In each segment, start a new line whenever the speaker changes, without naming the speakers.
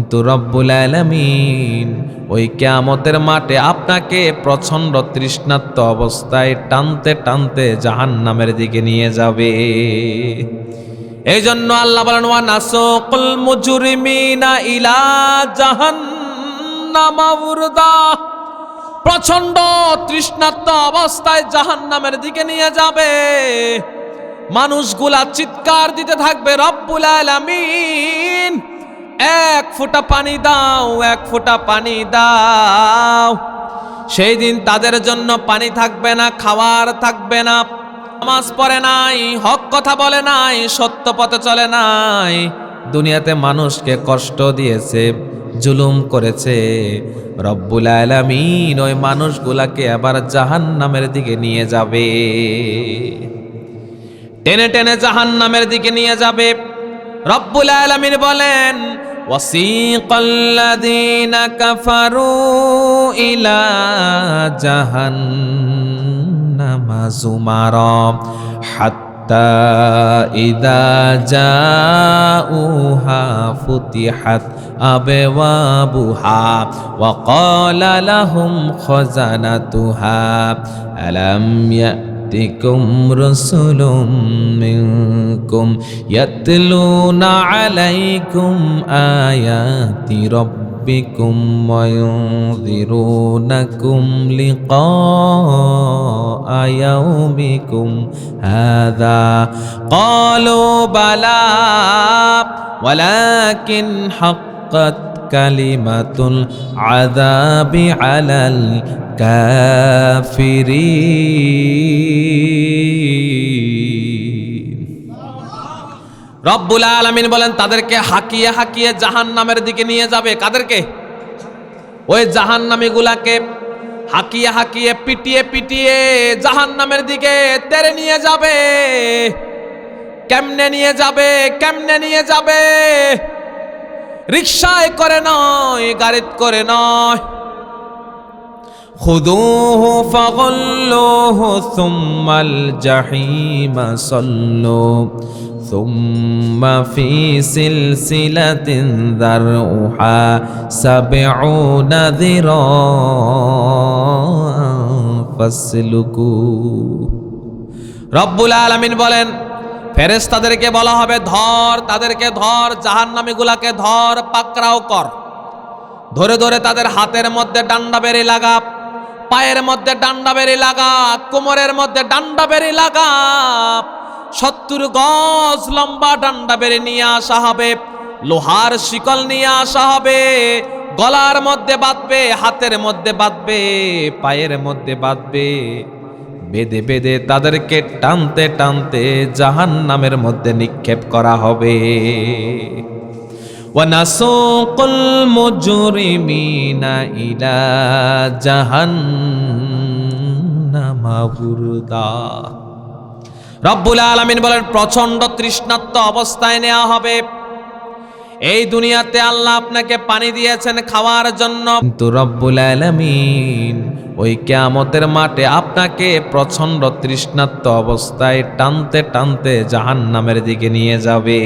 কিন্তু রব্বুল আলামিন ওই কিয়ামতের মাঠে আপনাকে প্রচন্ড তৃষ্ণার্ত অবস্থায় টানতে টানতে জাহান্নামের দিকে নিয়ে যাবে। এই জন্য আল্লাহ বলেন ওয়া নাসুকুল মুজরিমিনা ইলা জাহান্নামা উরদা, প্রচন্ড তৃষ্ণার্ত অবস্থায় জাহান্নামের দিকে নিয়ে যাবে। মানুষগুলা চিৎকার দিতে থাকবে, রব্বুল আলামিন এক ফোঁটা পানি দাও, এক ফোঁটা পানি দাও। সেই দিন তাদের জন্য পানি থাকবে না, খাবার থাকবে না, নামাজ পড়ে নাই, হক কথা বলে নাই, সত্য পথে চলে নাই, দুনিয়াতে মানুষকে কষ্ট দিয়েছে, জুলুম করেছে। রব্বুল আলামিন ওই মানুষগুলাকে আবার জাহান্নামের দিকে নিয়ে যাবে, টেনে টেনে জাহান্নামের দিকে নিয়ে যাবে। রব্বুল আলামিন বলেন ওয়াসিকাল্লাযীনা কাফারু ইলা জাহান্নামা যুমারা হাত্তা ইযা জাউহা ফুতিহাত আবওয়াবুহা ওয়া ক্বালা লাহুম খাযানাতুহা আলাম يأتكم رسل منكم يتلون عليكم آيات ربكم وينذرونكم لقاء يومكم هذا قالوا بلى ولكن حقت كلمة العذاب على الكافرين। রব্বুল আলামিন বলেন তাদেরকে হাকিয়ে হাকিয়ে জাহান্নামের দিকে নিয়ে যাবে। কাদেরকে? ওই জাহান্নামীগুলাকে হাকিয়ে হাকিয়ে পিটিয়ে পিটিয়ে জাহান্নামের দিকে তেড়ে নিয়ে যাবে। কেমনে নিয়ে যাবে? কেমনে নিয়ে যাবে? রিকশায় করে নয়, গাড়িতে করে নয়। খুদুহু ফাগুল্লুহু সুম্মাল জাহিমা সাল্লু সুম্মা ফি সিলসিলাতিন যারউহা সাবউনা যিরাআন ফাসলুকু। রব্বুল আলামিন বলেন ফেরেশতাদেরকে বলা হবে ধর, তাদেরকে ধর, জাহান্নামীগুলাকে ধর, পাকড়াও কর। ধরে ধরে তাদের হাতের মধ্যে ডান্ডা বেরি লাগা, পায়ের মধ্যে ডান্ডা বেরি লাগা, কোমরের মধ্যে ডান্ডা বেরি লাগা। 70 গজ লম্বা ডান্ডা বেরি নিয়ে আসা হবে, লোহার শিকল নিয়ে আসা হবে, গলার মধ্যে বাঁধবে, হাতের মধ্যে বাঁধবে, পায়ের মধ্যে বাঁধবে। বেঁধে বেঁধে তাদেরকে টানতে টানতে জাহান্নামের মধ্যে নিক্ষেপ করা হবে। ওয়ানাসুকুল মুজরিমিনা ইলা জাহান্নামা উরদা। রব্বুল আলামিন বলেন প্রচন্ড তৃষ্ণার্ত অবস্থায় নেওয়া হবে। এই দুনিয়াতে আল্লাহ আপনাকে পানি দিয়েছেন খাওয়ার জন্য, কিন্তু রব্বুল আলামিন ওই কিয়ামতের মাঠে আপনাকে প্রচন্ড তৃষ্ণার্ত অবস্থায় টানতে টানতে জাহান্নামের দিকে নিয়ে যাবে।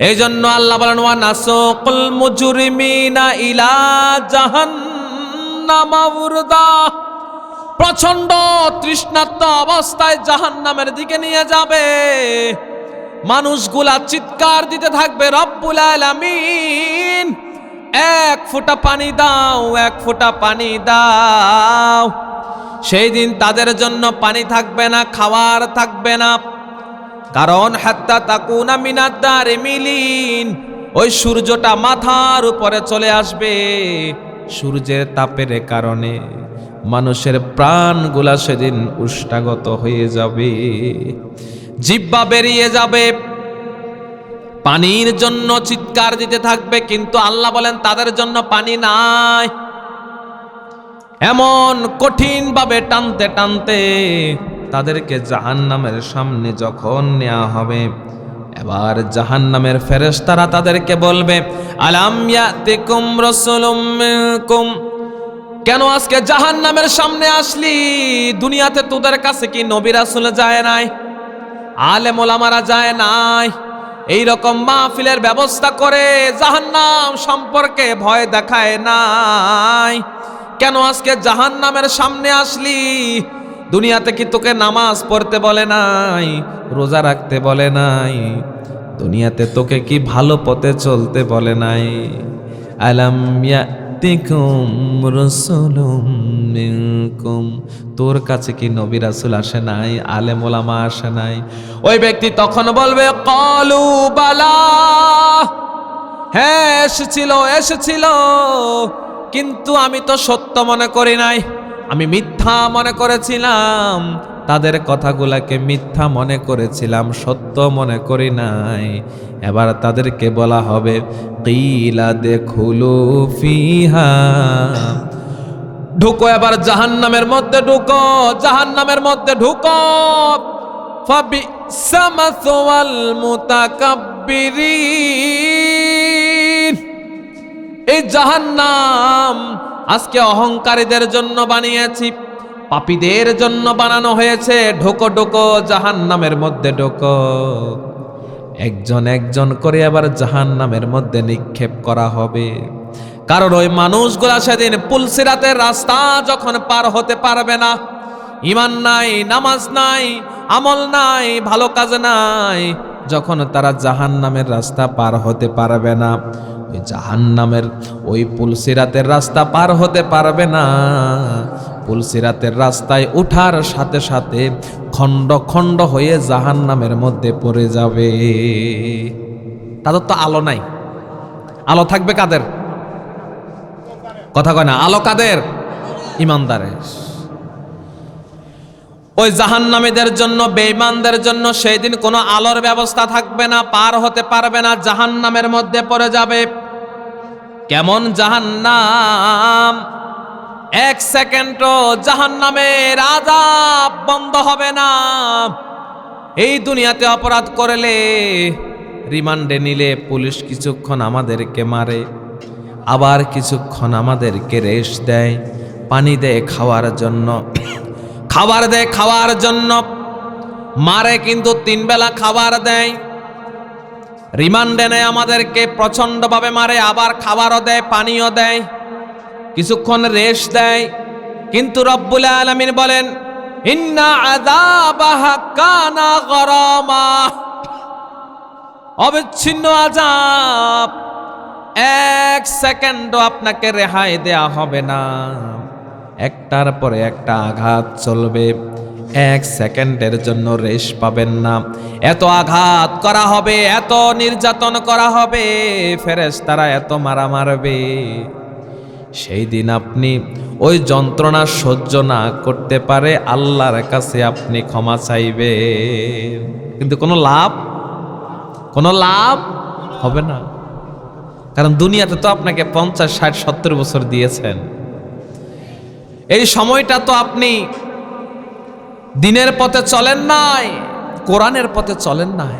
এই জন্য আল্লাহ বলেন ওয়া নাসুকুল মুজরিমিনা ইলা জাহান্নামা উরদা, প্রচন্ড তৃষ্ণার্ত অবস্থায় জাহান্নামের দিকে নিয়ে যাবে। মানুষগুলা চিৎকার দিতে থাকবে, রব্বুল আলামিন এক ফোঁটা পানি দাও, এক ফোঁটা পানি দাও। সেই দিন তাদের জন্য পানি থাকবে না, খাবার থাকবে না। কারণ হাত্তা তাকুনা মিনাদ দারি মিলিন, ওই সূর্যটা মাথার উপরে চলে আসবে। সূর্যের তাপের কারণে মানুষের প্রাণগুলা সেদিন উষ্ণাগত হয়ে যাবে, জিহ্বা বেরিয়ে যাবে, পানির জন্য চিৎকার দিতে থাকবে। কিন্তু আল্লাহ বলেন তাদের জন্য পানি নাই। এমন কঠিন ভাবে টানতে টানতে তাদেরকে জাহান্নামের সামনে যখন নেওয়া হবে, এবার জাহান্নামের ফেরেশতারা তাদেরকে বলবে আলাম ইয়াতিকুম রাসূলুম মিনকুম, কেন আজকে জাহান্নামের সামনে আসলি? দুনিয়াতে তোদের কাছে কি নবী রাসূল যায় নাই? আলেম ওলামারা যায় নাই? এই রকম মাহফিলের ব্যবস্থা করে জাহান্নাম সম্পর্কে ভয় দেখায় নাই? কেন আজকে জাহান্নামের সামনে আসলি? দুনিয়াতে কি তোকে নামাজ পড়তে বলে নাই, রোজা রাখতে বলে নাই? দুনিয়াতে তোকে কি ভালো পথে চলতে বলে নাই? আলাম ইয়াতিকুম রাসূলুম মিনকুম, তোর কাছে কি নবী রাসূল আসে নাই, আলেম ওলামা আসে নাই? ওই ব্যক্তি তখন বলবে ক্বালু বালা, হ্যাঁ এসেছিল, কিন্তু আমি তো সত্য মনে করি নাই, আমি মিথ্যা মনে করেছিলাম, তাদের কথাগুলাকে মিথ্যা মনে করেছিলাম, সত্য মনে করি নাই। এবার তাদেরকে বলা হবে কিলা দেখুলু ফিহা, ঢুকো এবার জাহান্নামের মধ্যে, ঢুকো জাহান্নামের মধ্যে, ঢুকো। ফাবিসা মাসওয়াল মুতাকাব্বিরিন, এই জাহান্নাম আজকে অহংকারীদের জন্য বানিয়েছি, পাপীদের জন্য বানানো হয়েছে। ঢোকো ঢোকো জাহান্নামের মধ্যে ঢোকো। একজন একজন করে আবার জাহান্নামের মধ্যে নিক্ষেপ করা হবে। কারণ ওই মানুষগুলা সেদিন পুলসিরাতের রাস্তা যখন পার হতে পারবে না, ঈমান নাই, নামাজ নাই, আমল নাই, ভালো কাজ নাই, যখন তারা জাহান্নামের রাস্তা পার হতে পারবে না, ওই জাহান্নামের ওই পুলসিরাতের রাস্তা পার হতে পারবে না, পুলসিরাতের রাস্তায় ওঠার সাথে সাথে খণ্ড খণ্ড হয়ে জাহান্নামের মধ্যে পড়ে যাবে। তাদের তো আলো নাই। আলো থাকবে কাদের? কথা কয় না, আলো কাদের? ইমানদারের। ওই জাহান্নামীদের জন্য, বেঈমানদের জন্য সেই দিন কোনো আলোর ব্যবস্থা থাকবে না, পার হতে পারবে না, জাহান্নামের মধ্যে পড়ে যাবে। কেমন জাহান্নাম! এক সেকেন্ডও জাহান্নামের আযাব বন্ধ হবে না। এই দুনিয়াতে অপরাধ করলে, রিমান্ডে নিলে পুলিশ কিছুক্ষণ আমাদেরকে মারে, আবার কিছুক্ষণ আমাদেরকে রেস্ট দেয়, পানি দেয় খাওয়ার জন্য, খাবার দেয় খাওয়ার জন্য, মারে কিন্তু 3 বেলা খাবার দেয়। রিমান্ডে নেয় আমাদেরকে, প্রচন্ডভাবে মারে, আবার খাবারও দেয়, পানিও দেয়, কিছুক্ষণ রেস্ট দেয়। কিন্তু রব্বুল আলামিন বলেন ইন্না আযাবাহা কানা গরামা, অবিচ্ছিন্ন আযাব, এক সেকেন্ডও আপনাকে রেহাই দেয়া হবে না। একটার পরে একটা আঘাত চলবে, এক সেকেন্ডের জন্য রেস্ট পাবেন না। এত আঘাত করা হবে, এত নির্যাতন করা হবে, ফেরেশতারা এত মারা মারবে, সেই দিন আপনি ওই যন্ত্রণা সহ্য না করতে পারে আল্লাহর কাছে আপনি ক্ষমা চাইবেন, কিন্তু কোনো লাভ হবে না। কারণ দুনিয়াতে তো আপনাকে 50, 60, 70 বছর দিয়েছেন। এই সময়টা তো আপনি দিনের পথে চলেন নাই, কোরআনের পথে চলেন নাই,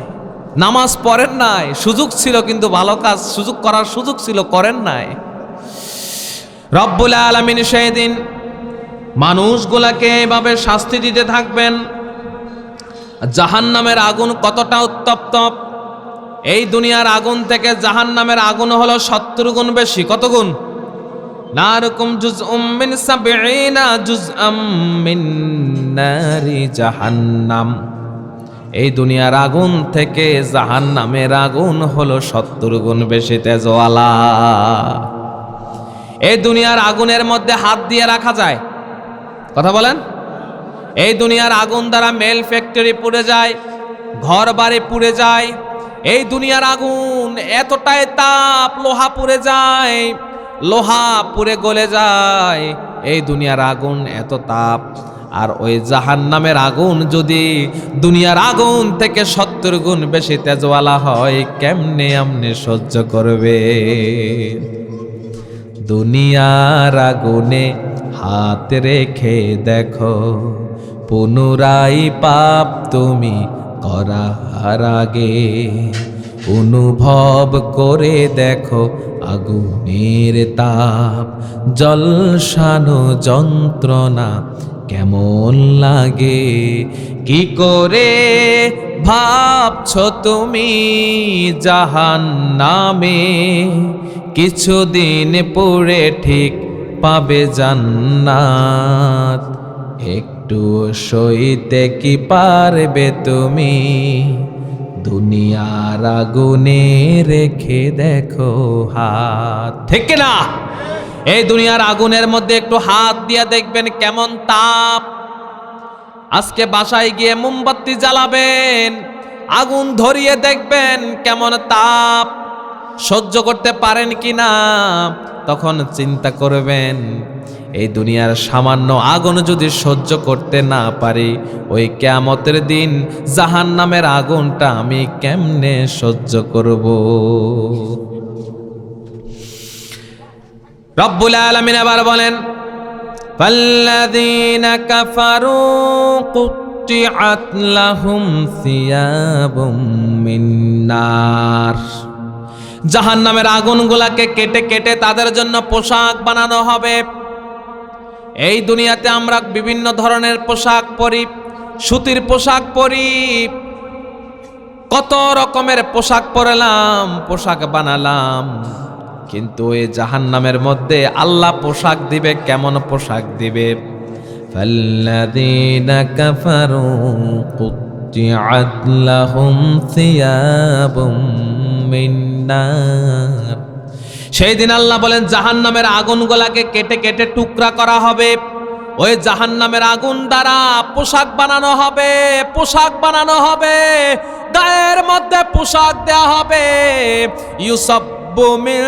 নামাজ পড়েন নাই। সুযোগ ছিল কিন্তু ভালো কাজ সুযোগ করার সুযোগ ছিল, করেন নাই। রব্বুল আলামিন সেদিন মানুষগুলাকে এভাবে শাস্তি দিতে থাকবেন। জাহান্নামের আগুন কতটা উত্তপ্ত! এই দুনিয়ার আগুন থেকে জাহান্নামের আগুন হলো 70 গুণ বেশি। কত গুণ? নারকুম জুজউম মিন 70 জুজআম মিন নারি জাহান্নাম। এই দুনিয়ার আগুন থেকে জাহান্নামের আগুন হলো 70 গুণ বেশি তেজওয়ালা। এই দুনিয়ার আগুনের মধ্যে হাত দিয়ে রাখা যায়? কথা বলেন। এই দুনিয়ার আগুন দ্বারা মেল ফ্যাক্টরি পুড়ে যায়, ঘর বাড়ি পুড়ে যায়। এই দুনিয়ার আগুন এতটাই তাপ, লোহা পুড়ে যায়, লোহা পুড়ে গলে যায়। এই দুনিয়ার আগুন এত তাপ। আর ওই জাহান্নামের আগুন যদি দুনিয়ার আগুন থেকে 70 গুণ বেশি তেজওয়ালা হয়, কেমনে আপনি সহ্য করবে? দুনিয়ার আগুনে হাত রেখে দেখো, পুনরায় পাপ তুমি করার আগে অনুভব করে দেখো আগুনের তাপ, জ্বলসানো যন্ত্রণা কেমন লাগে। কি করে ভাবছো তুমি জাহান্নামে, কিছুদিন পরে ঠিক পাবে জান্নাত। একটু সইতে কি পারবে তুমি, দুনিয়ার আগুনে রেখে দেখো হাত। ঠিক না? এই দুনিয়ার আগুনের মধ্যে একটু হাত দিয়ে দেখবেন কেমন তাপ। আজকে বাসায় গিয়ে মোমবাতি জ্বালাবেন, আগুন ধরিয়ে দেখবেন কেমন তাপ, সহ্য করতে পারেন কিনা। তখন চিন্তা করবেন, এই দুনিয়ার সামান্য আগুন যদি সহ্য করতে না পারি, ওই কিয়ামতের দিন জাহান্নামের আগুনটা আমি কেমনে সহ্য করব। রব্বুল আলামিন আবার বলেন, ফাল্লাযীনা কাফারু কুত্তিআত লাহুম সিয়াবুম মিন নার। জাহান্নামের আগুনগুলাকে কেটে কেটে তাদের জন্য পোশাক বানানো হবে। এই দুনিয়াতে আমরা বিভিন্ন ধরনের পোশাক পরি, সুতির পোশাক পরি, কত রকমের পোশাক পরলাম, পোশাক বানালাম, কিন্তু এই জাহান্নামের মধ্যে আল্লাহ পোশাক দিবে কেমন পোশাক দিবে। ফাল্লাযীনা কাফারু কুত্তিআত লাহুম সিয়াবুম মিন নার। সেই দিন আল্লাহ বলেন জাহান্নামের আগুনগুলাকে কেটে কেটে টুকরা করা হবে, ওই জাহান্নামের আগুন দ্বারা পোশাক বানানো হবে, পোশাক বানানো হবে, গায়ের মধ্যে পোশাক দেয়া হবে। ইউসাব্বু মিন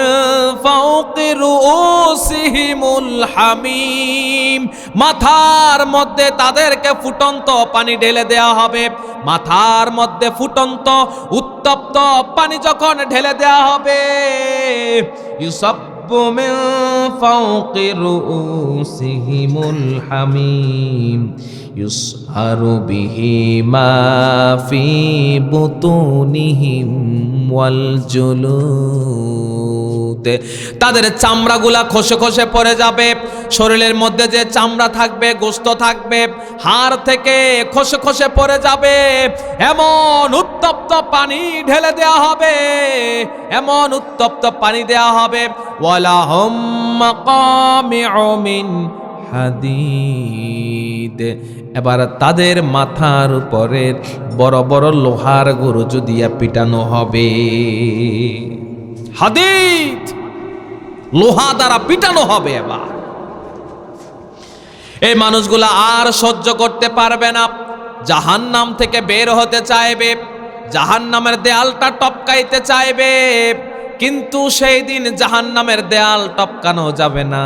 ফাওকি রুউসিহিমুল হামিম। মাথার মধ্যে তাদেরকে ফুটন্ত পানি ঢেলে দেয়া হবে। মাথার মধ্যে ফুটন্ত উত্তপ্ত পানি যখন ঢেলে দেয়া হবে, ইউসাব্বু মিন ফাওকি রুউসিহিমুল হামিম ইউসহারু বিহি মা ফি বুতুনিহিম ওয়াল জুলুদ। তাদের চামড়াগুলা খসে খসে পড়ে যাবে, শরীরের মধ্যে যে চামড়া থাকবে, গোশত থাকবে, হাড় থেকে খসে খসে পড়ে যাবে। এমন উত্তপ্ত পানি ঢেলে দেয়া হবে, এমন উত্তপ্ত পানি দেয়া হবে। ওয়ালাহুম মাকামিউ মিন হাদিদ। এবার তাদের মাথার উপরে বড় বড় লোহার গুরুজু দিয়া পিটানো হবে। হাদিদ, লোহা দ্বারা পিটানো হবে। এবার এই মানুষগুলা আর সহ্য করতে পারবে না, জাহান্নাম থেকে বের হতে চাইবে, জাহান্নামের দেয়ালটা টপকাইতে চাইবে, কিন্তু সেই দিন জাহান্নামের দেয়াল টপকানো যাবে না।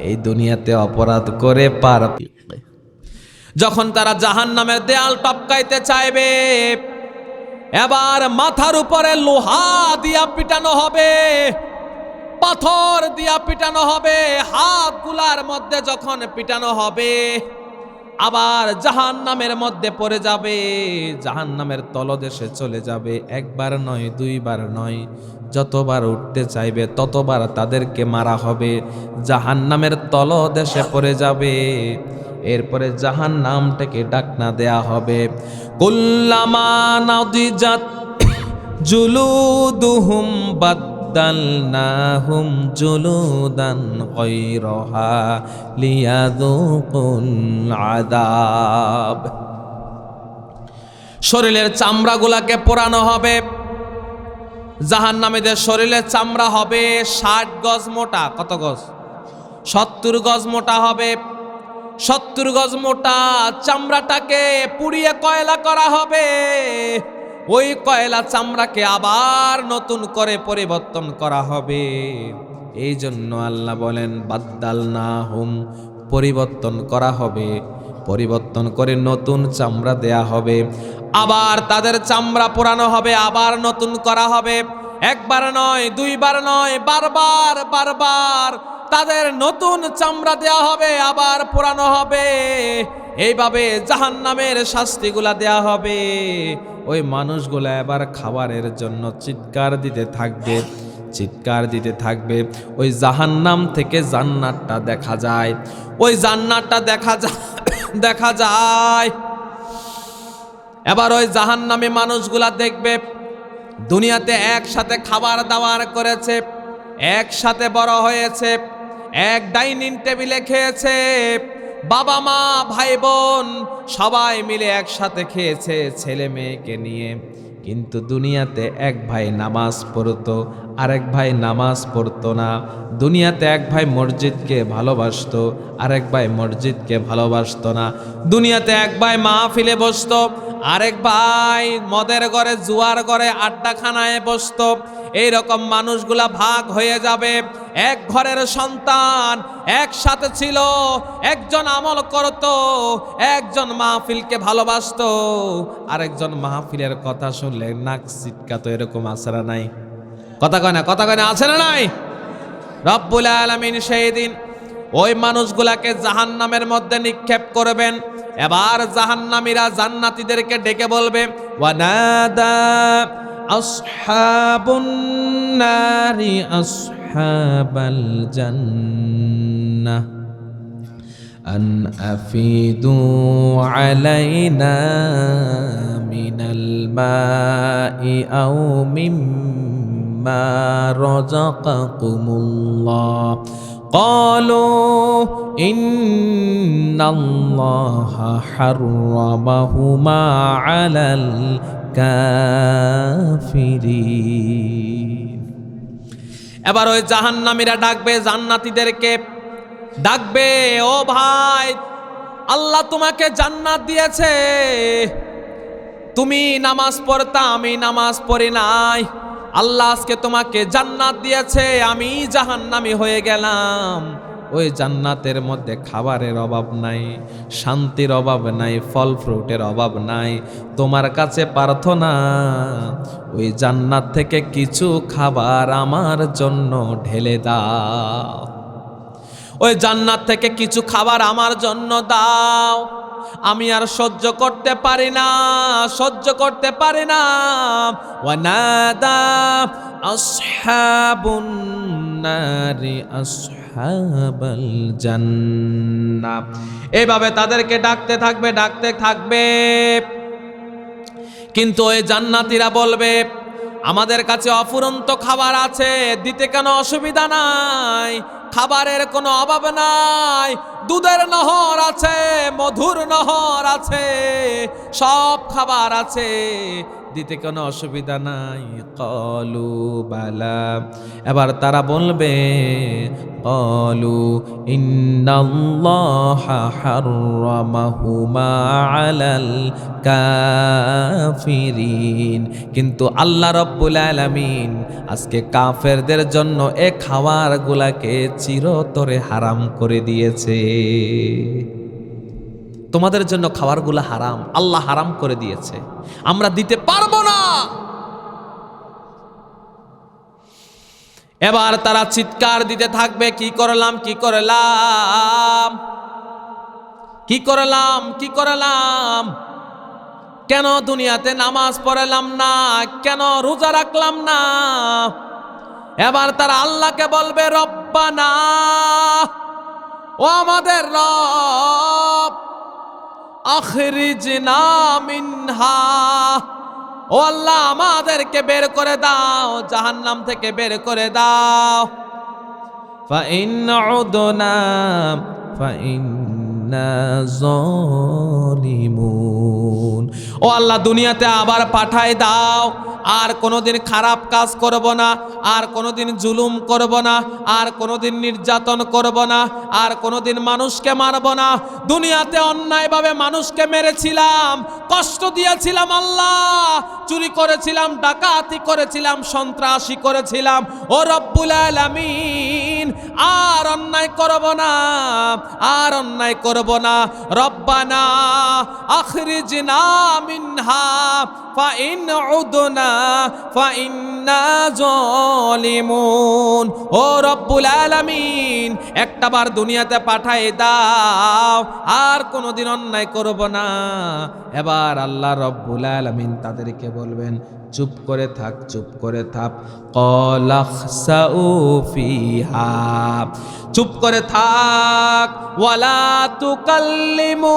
এই দুনিয়াতে অপরাধ করে পার যখন তারা জাহান্নামের দেয়াল টপকাইতে চাইবে, এবার মাথার উপরে লোহা দিয়া পিটানো হবে, পাথর দিয়া পিটানো হবে, হাতগুলার মধ্যে যখন পিটানো হবে, আবার জাহান্নামের মধ্যে পড়ে যাবে, জাহান্নামের তলদেশে চলে যাবে। একবার নয়, দুইবার নয়, যতবার উঠতে চাইবে ততবার তাদেরকে মারা হবে, জাহান্নামের তলদেশে পড়ে যাবে। এরপরে জাহান্নামটাকে ডাকনা দেয়া হবে, কুল্লামা নাদিজাত জুলুদুহুম বাদদালনাহুম জুলুদান গায়রাহা লিয়াযুকুল আযাব। শরীরের চামড়াগুলাকে পোড়ানো হবে। জাহান্নামীদের শরীরের চামড়া হবে 60 গজ মোটা। কত গজ? 70 গজ মোটা হবে। 70 গজ মোটা চামড়াটাকে পুড়িয়ে কয়লা করা হবে। ওই কয়লা চামড়াকে আবার নতুন করে পরিবর্তন করা হবে। এই জন্য আল্লাহ বলেন বাদদালনাহুম, পরিবর্তন করা হবে, পরিবর্তন করে নতুন চামড়া দেয়া হবে। আবার তাদের চামড়া পোড়ানো হবে, আবার নতুন করা হবে। একবার নয়, দুইবার নয়, বারবার বারবার তাদের নতুন চামড়া দেয়া হবে, আবার পোড়ানো হবে। এইভাবে জাহান্নামের শাস্তিগুলা দেয়া হবে। ওই মানুষগুলা এবার খাবারের জন্য চিৎকার দিতে থাকবে, চিৎকার দিতে থাকবে। ওই জাহান্নাম থেকে জান্নাতটা দেখা যায়, ওই জান্নাতটা দেখা যায়। এবার ওই জাহান্নামী মানুষগুলা দেখবে দুনিয়াতে একসাথে খাবার দাবার করেছে, একসাথে বড় হয়েছে, এক ডাইনিং টেবিলে খেয়েছে, বাবা মা ভাই বোন সবাই মিলে একসাথে খেয়েছে ছেলে মেয়েকে নিয়ে। কিন্তু দুনিয়াতে এক ভাই নামাজ পড়তো, আরেক ভাই নামাজ পড়তো না। দুনিয়াতে এক ভাই মসজিদকে ভালোবাসতো, আরেক ভাই মসজিদকে ভালোবাসতো না। দুনিয়াতে এক ভাই মাহফিলে বসতো, আরেক ভাই মদের ঘরে জুয়ার ঘরে আড্ডাখানায় বসতো। এইরকম মানুষগুলা ভাগ হয়ে যাবে। এক ঘরের সন্তান একসাথে ছিল, একজন আমল করত, একজন মাহফিলকে ভালোবাসতো, আরেকজন মাহফিলের কথা শুনলে নাক ছিটকাতো। এরকম আছে না নাই? কথা কয় না, কথা কয় না, আছে না নাই? রব্বুল আলামিন সেই দিন ওই মানুষগুলাকে জাহান্নামের মধ্যে নিক্ষেপ করবেন। এবার জাহান্নামীরা জান্নাতীদেরকে ডেকে বলবে, ওয়ানাদা আসহাবুন নারি আসহাবাল জান্নাহ আন আফিদু আলাইনা মিনাল মাই আও মিম্মা রাযাকাকুমুল্লাহ قالوا إن الله حرمهما على الكافرين। এবার ওই জাহান্নামীরা ডাকবে জান্নাতীদেরকে, ডাকবে, ও ভাই, আল্লাহ তোমাকে জান্নাত দিয়েছে, তুমি নামাজ পড়তা, আমি নামাজ পড়ি নাই, আল্লাহ আজকে তোমাকে জান্নাত দিয়েছে, আমি জাহান্নামী হয়ে গেলাম। ওই জান্নাতের মধ্যে খাবারের অভাব নাই, শান্তির অভাব নাই, ফল ফ্রুটের অভাব নাই। তোমার কাছে প্রার্থনা, ওই জান্নাত থেকে কিছু খাবার আমার জন্য ঢেলে দাও, ওই জান্নাত থেকে কিছু খাবার আমার জন্য দাও। আমি আর সহ্য করতে পারি না, সহ্য করতে পারি না। ওয়ানাদা আসহাবুন নারি আসহাবাল জান্নাহ। এইভাবে তাদেরকে ডাকতে থাকবে, ডাকতে থাকবে। কিন্তু ওই জান্নাতীরা বলবে, আমাদের কাছে অফুরন্ত খাবার আছে, দিতে কেন অসুবিধা নাই, খাবারের কোনো অভাব নাই, দুধের নহর আছে, মধুর নহর আছে, সব খাবার আছে, দিতে কোনো অসুবিধা নাই। কলু বালা, এবার তারা বলবে, কলু ইন্নাল্লাহা হাররামাহুমা আলাল কাফিরিন। কিন্তু আল্লাহ রব্বুল আলামিন আজকে কাফেরদের জন্য এ খাবারগুলাকে চিরতরে হারাম করে দিয়েছে। তোমাদের জন্য খাবারগুলো হারাম, আল্লাহ হারাম করে দিয়েছে, আমরা দিতে পারবো না। এবার তারা চিৎকার দিতে থাকবে, কি করলাম, কি করলাম, কি করলাম, কি করলাম, কেন দুনিয়াতে নামাজ পড়লাম না, কেন রোজা রাখলাম না। এবার তারা আল্লাহকে বলবে, রব্বানা, ও আমাদের রব, আখরিজনা মিনহা, ও আল্লাহ আমাদেরকে বের করে দাও, জাহান্নাম থেকে বের করে দাও। ফাইন উদনা ফাইন্না যালিমুন, ও আল্লাহ দুনিয়াতে আবার পাঠায় দাও, আর কোনোদিন খারাপ কাজ করব না, আর কোনোদিন জুলুম করব না, আর কোনোদিন নির্যাতন করব না, আর কোনোদিন মানুষকে মারব না। দুনিয়াতে অন্যায়ভাবে মানুষকে মেরেছিলাম, কষ্ট দিয়েছিলাম আল্লাহ, চুরি করেছিলাম, ডাকাতি করেছিলাম, সন্ত্রাসী করেছিলাম। ও রব্বুল আলামিন, আর অন্যায় করব না, আর অন্যায় করব না। রব্বানা আখরিজনা মিনহা ফাইন উদনা ফাইন্না যালিমুন। ও রব্বুল আলামিন, একটাবার দুনিয়াতে পাঠায় দাও, আর কোনোদিন অন্যায় করব না। এবার আল্লাহ রব্বুল আলামিন তাদেরকে বলবেন, চুপ করে থাক, চুপ করে থাক। ক্বালা খসাউ ফিহা, চুপ করে থাক। ওয়ালা তুকাল্লিমুন,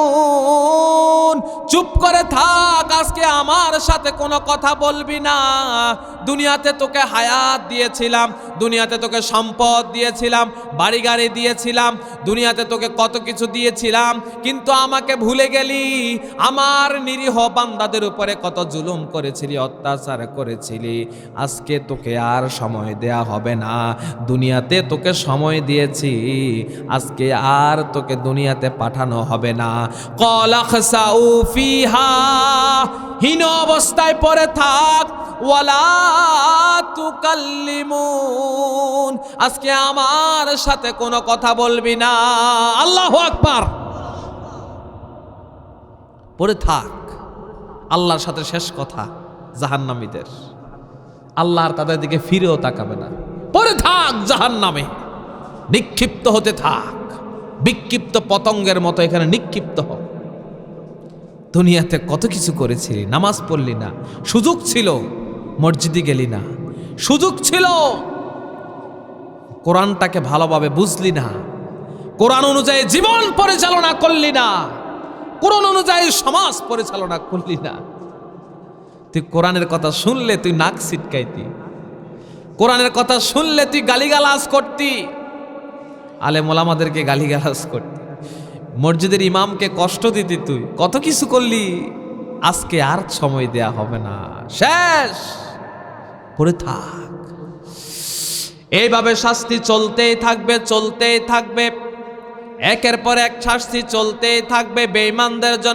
চুপ করে থাক, আজকে আমার সাথে কোনো কথা বলবি না। দুনিয়াতে তোকে হায়াত দিয়েছিলাম, দুনিয়াতে তোকে সম্পদ দিয়েছিলাম, বাড়ি গাড়ি দিয়েছিলাম, দুনিয়াতে তোকে কত কিছু দিয়েছিলাম, কিন্তু আমাকে ভুলে গেলি। আমার নিরীহ বান্দাদের উপরে কত জুলুম করেছিলি, অত্যাচার করেছিলি। আজকে তোকে আর সময় দেয়া হবে না। দুনিয়াতে তোকে সময় দিয়েছি, আজকে আর তোকে দুনিয়াতে পাঠানো হবে না। ক্বালা খসাউ ফিহা, হীন অবস্থায় পড়ে থাক। ওয়ালা তুকাল্লিমুন, আজকে আমার সাথে কোনো কথা বলবি না। আল্লাহু আকবার। পড়ে থাক, আল্লাহর সাথে শেষ কথা জাহান্নামীদের। আল্লাহ আর তাদের দিকে ফিরেও তাকাবে না। পড়ে থাক জাহান্নামে, নিক্ষিপ্ত হতে থাক, বিক্ষিপ্ত পতঙ্গের মতো এখানে নিক্ষিপ্ত হ। দুনিয়াতে কত কিছু করেছিলি, নামাজ পড়লি না, সুযোগ ছিল মসজিদে গেলি না, সুযোগ ছিল কোরআনটাকে ভালোভাবে বুঝলি না, কোরআন অনুযায়ী জীবন পরিচালনা করলি না, কোরআন অনুযায়ী সমাজ পরিচালনা করলি না। তুই কোরআনের কথা শুনলে তুই নাক ছিটকাইতি, কোরআনের কথা শুনলে তুই গালিগালাজ করতি, আলেম ওলামাদেরকে গালিগালাজ করতি, মসজিদের ইমামকে কষ্ট দিতি, তুই কত কিছু করলি। আজকে আর সময় দেয়া হবে না, শেষ। পড়ে থাক। এইভাবে শাস্তি চলতেই থাকবে, চলতেই থাকবে, একের পর এক শাস্তি চলতেই থাকবে বেঈমানদের জন্য।